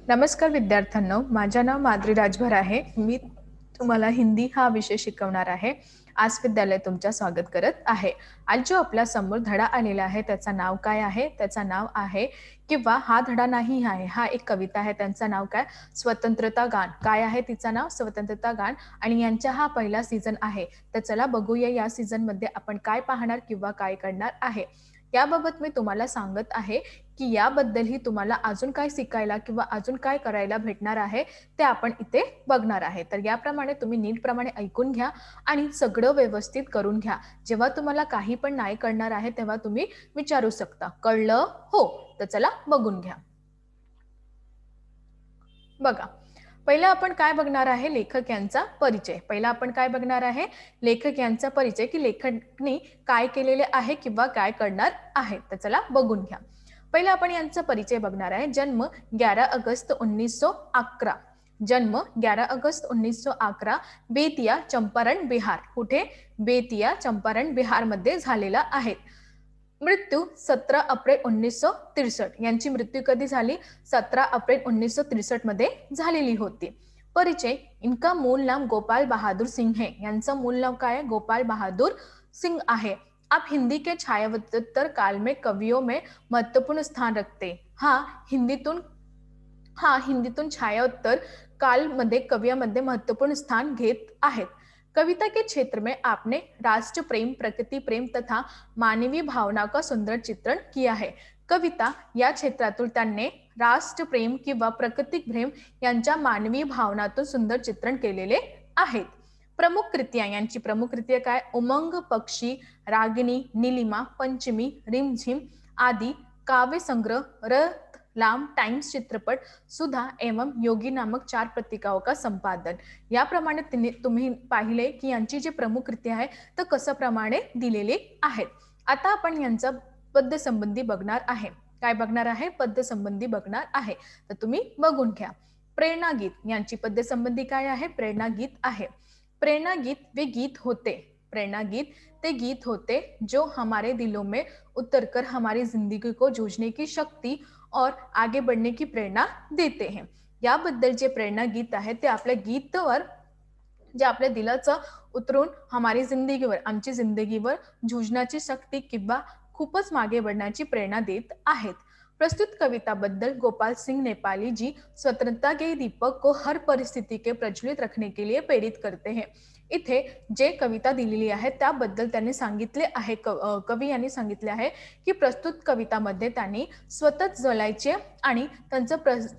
नमस्कार विद्यार्थ्यांनो, माझे नाव माद्री राजभर आहे. मी तुम्हाला हिंदी हा विषय शिकवणार आहे. आज विद्यालय तुमचं स्वागत करत आहे. आज जो आपल्या समोर धडा आलेला आहे त्याचं नाव काय आहे? त्याचं नाव आहे किंवा हा धडा नाही आहे, हा एक कविता आहे. त्यांचं नाव काय? स्वतंत्रता गान. काय आहे तिचं नाव? स्वतंत्रता गान. आणि यांचा हा पहिला सीझन आहे. तर चला बघूया या सीझनमध्ये आपण काय पाहणार किंवा काय करणार आहे. याबाबत मी तुम्हाला सांगत आहे की याबद्दलही तुम्हाला अजून काय शिकायला किंवा अजून काय करायला भेटणार आहे ते आपण इथे बघणार आहे. तर याप्रमाणे तुम्ही नीटप्रमाणे ऐकून घ्या आणि सगळं व्यवस्थित करून घ्या. जेव्हा तुम्हाला काही पण नाही कळणार आहे तेव्हा तुम्ही विचारू शकता. कळलं? हो. तर चला बघून घ्या. बघा, पहिला आपण काय बघणार आहे? लेखक यांचा परिचय. पहिला आपण काय बघणार आहे? लेखक यांचा परिचय, की लेखकांनी काय केलेले आहे किंवा काय करणार आहे. तर चला बघून घ्या. पहिला आपण यांचा परिचय बघणार आहे. जन्म 11 ऑगस्ट 1911. जन्म 11 ऑगस्ट 1911 बेतिया, चंपारण, बिहार. कुठे? बेतिया, चंपारण, बिहार मध्ये झालेला आहे. मृत्यू 17 एप्रिल 1963. यांची मृत्यू कधी झाली? 17 एप्रिल 1963 मध्ये झालेली होती. परिचय, इनका मूल नाम गोपाल बहादुर सिंह है. यांचं मूल नाव काय? गोपाल बहादुर सिंह आहे. आप हिंदी के छायावत्तर काल में कवियों में महत्वपूर्ण स्थान रखते. हिंदीतून छायाउत्तर काल मध्ये कवियामध्ये महत्वपूर्ण स्थान घेत आहेत. कविता के क्षेत्र में आपने राष्ट्र प्रेम, प्रकृति प्रेम तथा मानवीय भावना का सुंदर चित्रण किया है. कविता या क्षेत्रातून त्यांनी राष्ट्रप्रेम किंवा प्रकृतिक प्रेम यांच्या मानवी भावनातून सुंदर चित्रण केलेले आहेत. प्रमुख कृत्या, यांची प्रमुख कृत्या काय? उमंग, पक्षी, रागिनी, नीलिमा, पंचमी, रिमझिम आदि काव्य संग्रह, रथ लाम, टाइम्स चित्रपट, सुधा एवं योगी नामक 4 पत्रिकाओं का संपादन. याप्रमाणे तुम्ही पाहिले की यांची जी प्रमुख कृती आहे तर कसं प्रमाणे दिलेली आहेत. आता आपण यांचा पद्य संबंधी बघणार आहे. काय बघणार आहे? पद्य संबंधी बघणार आहे. तर तुम्ही बघून घ्या. प्रेरणा गीत, यांची पद्य संबंधी काय आहे? प्रेरणा गीत आहे. प्रेरणा गीत वे गीत होते. प्रेरणा गीत ते गीत होते जो हमारे दिलों में उतरकर हमारी जिंदगी को जूझने की शक्ति और आगे बढ़ने की प्रेरणा देते हैं. याबद्दल जे प्रेरणा गीत आहे ते आपल्या गीतवर जे आपल्या दिलाचं उतरून हमारी जिंदगीवर, आमची जिंदगीवर झुंजण्याची शक्ती किंवा खूपच मागे बढ़ण्याची प्रेरणा देत आहेत. प्रस्तुत कविता बद्दल गोपाल सिंह नेपाली जी स्वतंत्रता के दीपक को हर परिस्थिति के प्रज्वलित रखने के लिए प्रेरित करते हैं. इथे जे कविता दिलेली आहे त्याबद्दल त्यांनी सांगितले आहे, कवी यांनी सांगितले आहे की प्रस्तुत कवितामध्ये त्यांनी स्वतःच जलायचे आणि त्यांचं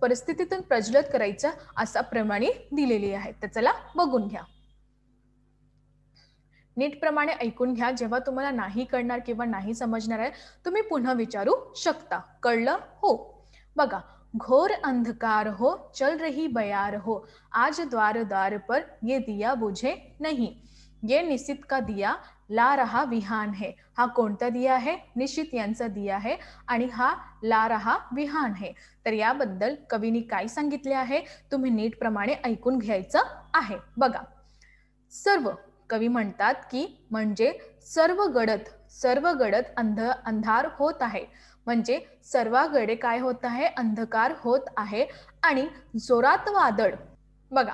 परिस्थितीतून प्रज्वलित करायचं असा प्रमाणे दिलेली आहे. तर चला बघून घ्या. नीट प्रमाणे ऐकून घ्या. जेव्हा तुम्हाला नाही कळणार किंवा नाही समजणार आहे तुम्ही पुन्हा विचारू शकता. कळलं? हो. बघा, घोर अंधकार हो, चल रही बयार हो, आज द्वार द्वार पर ये दिया बुझे नहीं, ये निशित का दिया ला रहा विहान है. हा कोणता दिया आहे? निशित यांचा दिया आहे आणि हा ला रहा विहान है. तर याबद्दल कवीनी काय सांगितले आहे तुम्ही नीट प्रमाणे ऐकून घ्यायचं आहे. बघा, सर्व कवी म्हणतात की म्हणजे सर्व गडद अंधार होत आहे. म्हणजे सर्वाकडे काय होत आहे? अंधकार होत आहे आणि जोरात वादळ. बघा,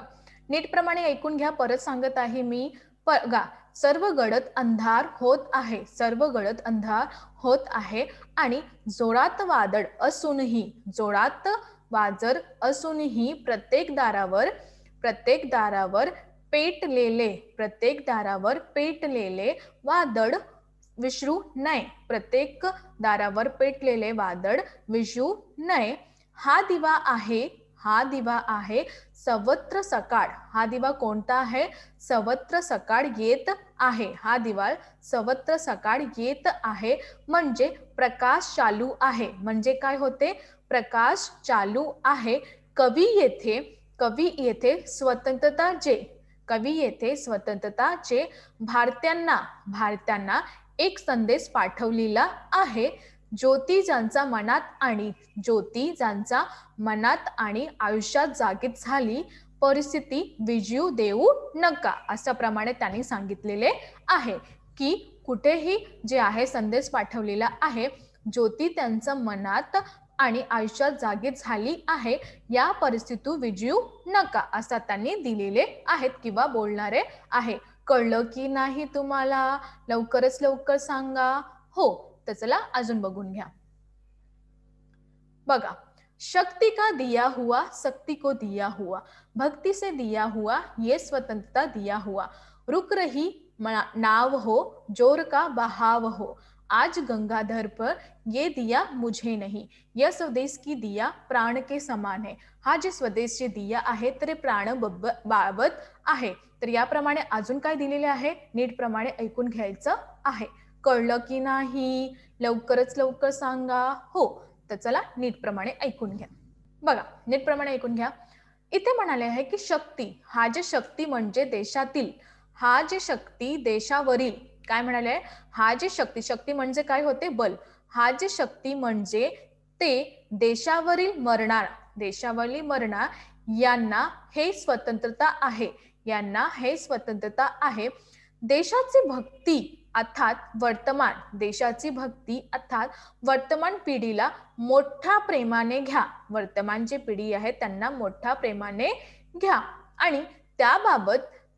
नीट प्रमाणे ऐकून घ्या. परत सांगत आहे मी. बघा, सर्व गडद अंधार होत आहे. सर्व गडद अंधार होत आहे आणि जोरात वादळ असूनही प्रत्येक दारावर पेटलेले वादळ विसरू नये. प्रत्येक दारावर पेटलेले वादळ विसरू नये. हा दिवा आहे सर्वत्र सकाळ. हा दिवा कोणता आहे? सर्वत्र सकाळ येत आहे. हा दिवा सर्वत्र सकाळ येत आहे म्हणजे प्रकाश चालू आहे. म्हणजे काय होते? प्रकाश चालू आहे. कवी येथे स्वतंत्रताचे भारतीयांना एक संदेश पाठवलेला आहे. ज्योती ज्यांचा मनात आणि आयुष्यात जागीत झाली परिस्थिती विझू देऊ नका. अशा प्रमाणे त्यांनी सांगितलेले आहे की कुठेही जे आहे संदेश पाठवलेला आहे. ज्योती त्यांच्या मनात आणि आयुष्यात जागी झाली आहे या परिस्थिती विजयू नका असं त्यांनी दिलेले आहेत किंवा बोलणारे आहे. कळलं की नाही तुम्हाला? लवकरच लवकर सांगा. हो, तर चला अजून बघून घ्या. बघा, शक्ति का दिया हुआ शक्ति को दिया हुआ, भक्ति से दिया हुआ ये स्वतंत्रता दिया हुआ, रुक रही नाव हो जोर का बहाव हो, आज गंगाधर पर ये दिया मुझे नहीं, यह स्वदेश की दिया प्राण के समान है. हा जे स्वदेश जे दिया आहे तर प्राण बाबत आहे. तर याप्रमाणे अजून काय दिलेले आहे नीट प्रमाणे ऐकून घ्यायचं आहे. कळलं की नाही? लवकरच लवकर सांगा. हो, तर चला नीट प्रमाणे ऐकून घ्या. बघा, नीट प्रमाणे ऐकून घ्या. इथे म्हणाले आहे की शक्ती, हा जे शक्ती म्हणजे देशातील, हा जे शक्ती देशावरील, काय म्हणाले, हा जे शक्ती, शक्ती म्हणजे काय होते बल, हा जे शक्ती म्हणजे ते देशावरील मरणार यांना हे स्वतंत्रता आहे, यांना हे स्वतंत्रता आहे. देशाची भक्ती अर्थात वर्तमान, देशाची भक्ती अर्थात वर्तमान पिढीला मोठ्या प्रेमाने घ्या. वर्तमान जी पिढी आहे त्यांना मोठ्या प्रेमाने घ्या. आणि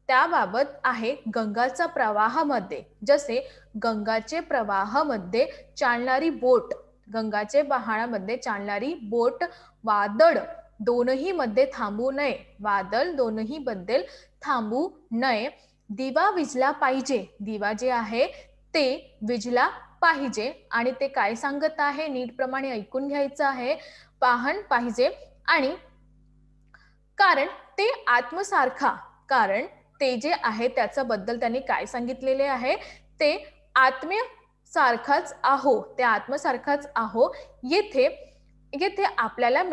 त्याबाबत आहे गंगाचा प्रवाहामध्ये, जसे गंगाचे प्रवाहामध्ये चालणारी बोट, गंगाचे वाहनामध्ये चालणारी बोट वादळ दोनही मध्ये थांबू नये, वादळ दोनही बद्दल थांबू नये. दिवा विजला पाहिजे, दिवा जे आहे ते विजला पाहिजे. आणि ते काय सांगत आहे नीट प्रमाणे ऐकून घ्यायचं आहे. पाहण पाहिजे आणि कारण ते आत्मसारखा, कारण ते जे आहे त्याच्या बद्दल त्यांनी काय सांगितलेले आहे, ते आत्म्य सारखाच आहो, ते आत्मसारखाच आहो. येथे येथे आपल्याला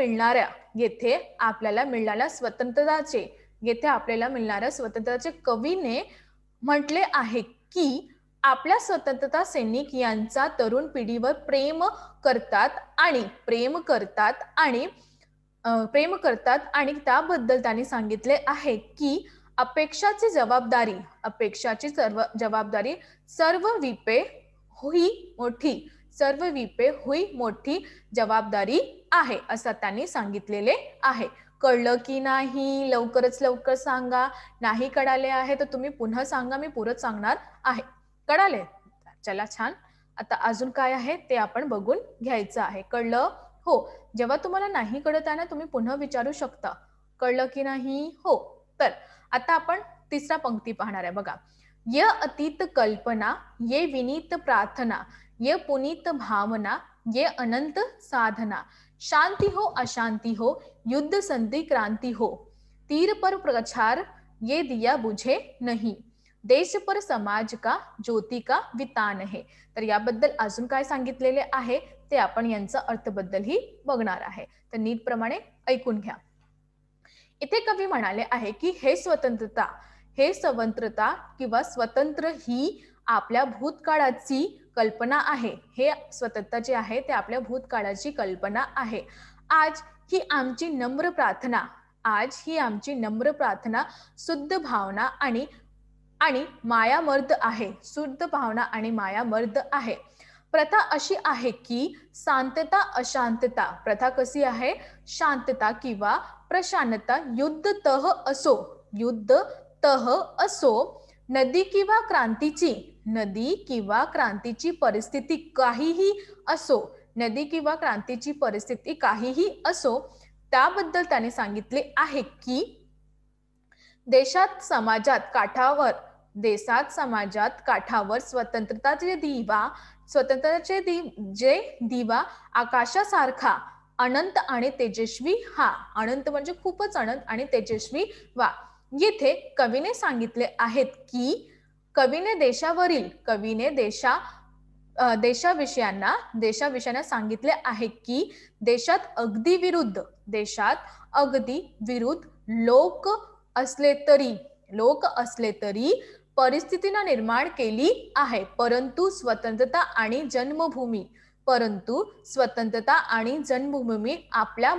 मिळणाऱ्या स्वतंत्रताचे, येथे आपल्याला मिळणाऱ्या स्वतंत्रताचे कवीने म्हटले आहे की आपल्या स्वतंत्रता सैनिक यांचा तरुण पिढीवर प्रेम करतात आणि त्याबद्दल त्यांनी सांगितले आहे की अपेक्षाची जबाबदारी सर्व विपे हुई मोठी जबाबदारी आहे असं त्यांनी सांगितलेले आहे. कळलं की नाही? लवकरच लवकर सांगा. नाही कळाले आहे तर तुम्ही पुन्हा सांगा, मी परत सांगणार आहे. कळाले? चला, छान. आता अजून काय आहे ते आपण बघून घ्यायचं आहे. कळलं? हो. जेव्हा तुम्हाला नाही कळत आहे ना, तुम्ही पुन्हा विचारू शकता. कळलं की नाही? हो. तर आता आपण तिसरा पंक्ती पाहणार आहे. बघा, ये अतीत कल्पना, ये विनीत प्रार्थना, ये पुनीत भावना, ये अनंत साधना, शांति हो अशांति हो, युद्ध संधि क्रांति हो, तीर पर प्रचार ये दिया बुझे नहीं, देश पर समाज का ज्योति का वितान है. तर याबद्दल अजून काय सांगितलेले आहे ते आपण यांचा अर्थबद्दलही बघणार आहे. तर नीट प्रमाणे ऐकून घ्या. इथे कवी म्हणाले आहे की हे स्वतंत्रता किंवा स्वतंत्र ही आपल्या भूतकाळाची कल्पना आहे. हे स्वतंत्रता जे आहे ते आपल्या भूतकाळाची कल्पना आहे. आज ही आमची नम्र प्रार्थना शुद्ध भावना आणि मायामर्द आहे. प्रथा अशी आहे की शांतता अशांतता, प्रथा कशी आहे? शांतता किंवा प्रशांतता, युद्ध तह असो, नदी किंवा क्रांतीची परिस्थिती काहीही असो, त्याबद्दल त्याने सांगितले आहे की देशात समाजात काठावर स्वतंत्रताचे दिवा आकाशासारखा अनंत आणि तेजस्वी, हा अनंत म्हणजे खूपच अनंत आणि तेजस्वी वा. येथे कवीने सांगितले आहेत की देशाविषयांना सांगितले आहे की देशात अगदी विरुद्ध लोक असले तरी परिस्थितीने निर्माण केली आहे, परंतु स्वतंत्रता आणि जन्मभूमी आपल्या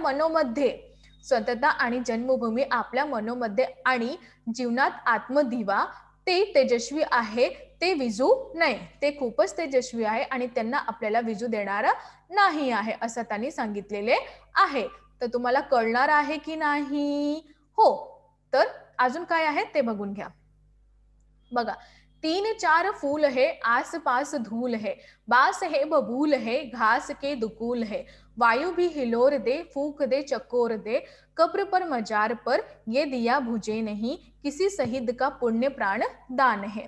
मनोमध्ये आणि जीवनात आत्मदिवा ते तेजस्वी आहे, ते विजू नये, ते खूपच तेजस्वी आहे आणि त्यांना आपल्याला विजू देणारा नाही आहे असं त्यांनी सांगितलेले आहे. तर तुम्हाला कळणार आहे की नाही? हो. तर अजून काय आहे ते बघून घ्या. बघा, 3-4 फूल है, आस-पास धूल है, बास है बबूल है, घास के दुकूल है, वायु भी हिलोर दे, फूक दे, चकोर दे, कब्र पर मजार पर ये दिया बुझे नहीं, किसी शहीद का पुण्य प्राण दान है.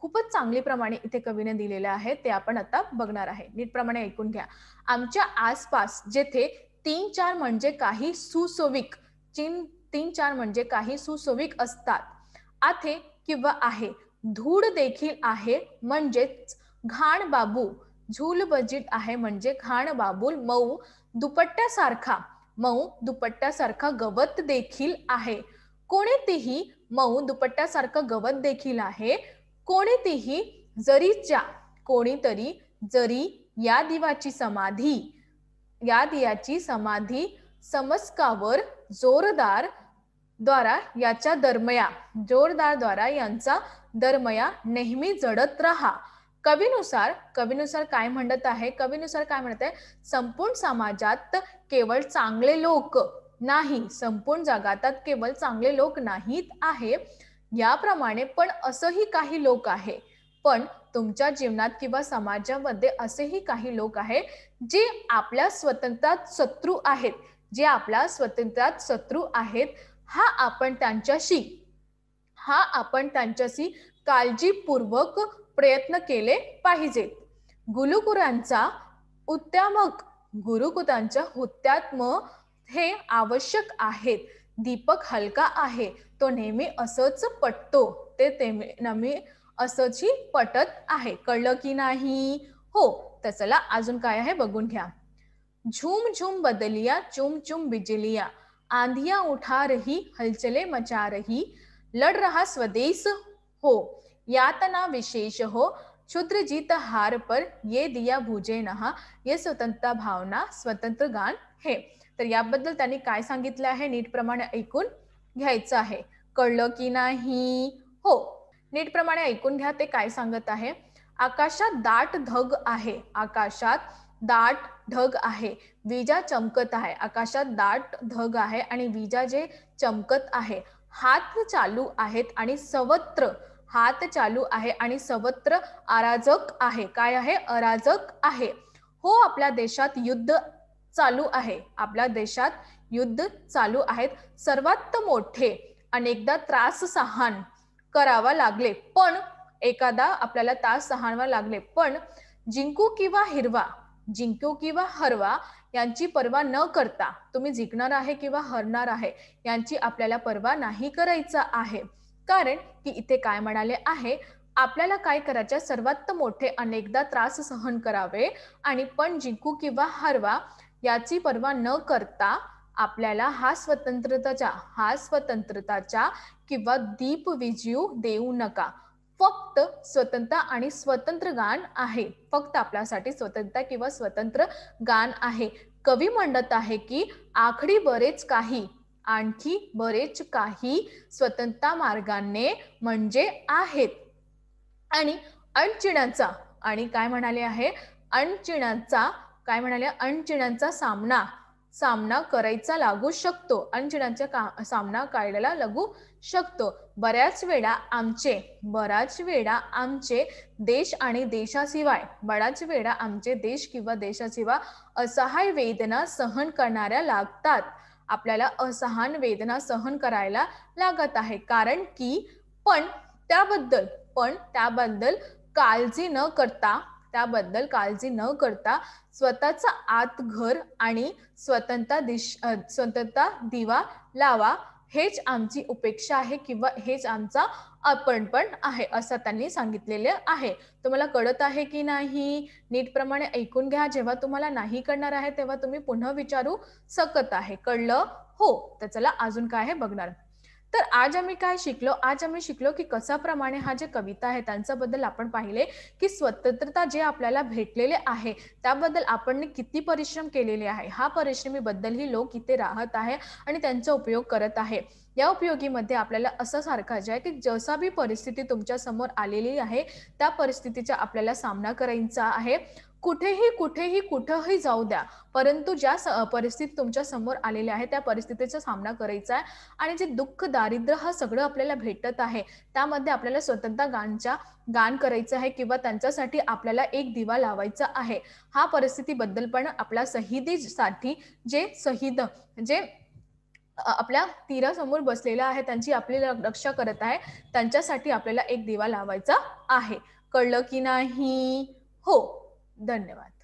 खूपच चांगली प्रमाणे इथे कवीने दिलेले आहे ते आपण आता बघणार आहे. नीटप्रमाणे ऐकून घ्या. आमच्या आसपास जेथे 3-4 म्हणजे काही सुसोविक, 3-4 म्हणजे काही सुसोविक असतात. आथे किंवा आहे, धूळ देखील आहे म्हणजेच घाण बाबू, झूल बजीट आहे म्हणजे घाण बाबूल, मऊ दुपट्ट्यासारखा गवत देखील आहे. कोणीतरी मऊ दुपट्ट्यासारखं गवत देखील आहे. कोणीतरी जरी या दियाची समाधी समस्कावर जोरदार द्वारा यांचा दरमया नेहमी जडत राहा. कवीनुसार काय म्हणत आहे? कवीनुसार काय म्हणत आहे? संपूर्ण समाजात केवळ चांगले लोक नाही, संपूर्ण जगातात केवळ चांगले लोक नाहीत आहे, याप्रमाणे पण असंही काही लोक आहे. पण तुमच्या जीवनात किंवा समाजामध्ये असेही काही लोक आहेत जे आपल्या स्वतंत्रात शत्रू आहेत. हा आपण त्यांच्याशी काळजीपूर्वक प्रयत्न केले पाहिजेत. गुरुकुलांचा हुत्यात्म हे आवश्यक आहेत. दीपक हलका आहे, तो नेहमी असंच पटतो, ते नेहमी असंच पटत आहे. कळलं की नाही? हो. तर चला अजून काय आहे बघून घ्या. झूम झूम बदलिया, चुम चुम बिजलिया, आंधिया उठा रही, हलचले मचा रही, लड़ रहा स्वदेश हो, यातना विशेष हो, क्षुद्र जीत हार पर ये दिया भुजे नहा, ये स्वतंत्रता भावना, स्वतंत्र गान हे. तर याबद्दल त्यांनी काय सांगितलं आहे नीटप्रमाणे ऐकून घ्यायचं आहे. कळलं की नाही? हो. नीटप्रमाणे ऐकून घ्या ते काय सांगत आहे. आकाशात दाट ढग आहे, विजा चमकत आहे. आकाशात दाट ढग आहे आणि विजा जे चमकत आहे. हात चालू आहे आणि सर्वत्र अराजक आहे. काय आहे? अराजक आहे. हो, आपल्या देशात युद्ध चालू आहेत. सर्वात मोठे अनेकदा त्रास सहन करावा लागले, पण आपल्याला त्रास सहन लागले, पण जिंकू किंवा हरवा यांची पर्वा न करता, तुम्ही जिंकणार आहे किंवा हरणार आहे यांची आपल्याला पर्वा नाही करायचं आहे. कारण की इथे काय म्हणाले आहे, आपल्याला काय करायचे? सर्वात मोठे अनेकदा त्रास सहन करावे आणि पण जिंकू किंवा हरवा याची पर्वा न करता आपल्याला हा स्वतंत्रताचा किंवा दीप विजू देऊ नका. फक्त स्वतंत्रता आणि स्वतंत्र गान आहे. फक्त आपल्यासाठी स्वतंत्रता किंवा स्वतंत्र गान आहे. कवी म्हणत आहे की आणखी बरेच काही स्वतंत्रता मार्गाने म्हणजे आहेत आणि अडचणींचा सामना करायचा लागू शकतो. बऱ्याच वेळा आमचे देश किंवा देशाशिवाय असहाय वेदना सहन करणाऱ्या लागतात. आपल्याला असहान वेदना सहन करायला लागत आहे. कारण की पण त्याबद्दल काळजी न करता स्वतःचा आत-घर आणि स्वतंत्रता दिवा लावा, हेच आमची उपेक्षा आहे किंवा हेच आमचा आपणपण आहे असं त्यांनी सांगितलेले आहे. तुम्हाला कळत आहे की नाही? नीटप्रमाणे ऐकून घ्या. जेव्हा तुम्हाला नाही कळणार आहे तेव्हा तुम्ही पुन्हा विचारू शकत आहे. कळलं? हो. तर चला अजून काय आहे बघणार. तर आज आम्ही काय शिकलो? आज आम्ही शिकलो, की कशाप्रमाणे हा जे कविता आहे त्यांच्याबद्दल आपण पाहिले, की स्वतंत्रता जे आपल्याला भेटलेले आहे, त्याबद्दल आपण किती परिश्रम केलेले आहे. हा परिश्रमीबद्दलही लोक इथे राहत आहे आणि त्यांचा उपयोग करत आहे. या उपयोगीमध्ये आपल्याला असं सारखायचं आहे, की जसा बी परिस्थिती तुमच्या समोर आलेली आहे, त्या परिस्थितीचा आपल्याला सामना करायचा आहे. कुठेही, कुठेही, कुठंही जाऊ द्या. परंतु ज्या परिस्थिती तुमच्या समोर आलेल्या आहे, त्या परिस्थितीचा सामना करायचा आहे आणि जे दुःख, दारिद्र्य हा सगळं आपल्याला भेटत आहे, त्यामध्ये आपल्याला स्वतंत्र गान करायचं आहे किंवा त्यांच्यासाठी आपल्याला एक दिवा लावायचा आहे. हा परिस्थितीबद्दल पण आपल्या शहिदीसाठी जे शहीद जे आपल्या तीरासमोर बसलेला आहे, त्यांची आपली रक्षा करत आहे, त्यांच्यासाठी आपल्याला एक दिवा लावायचा आहे. कळलं की नाही? हो. धन्यवाद.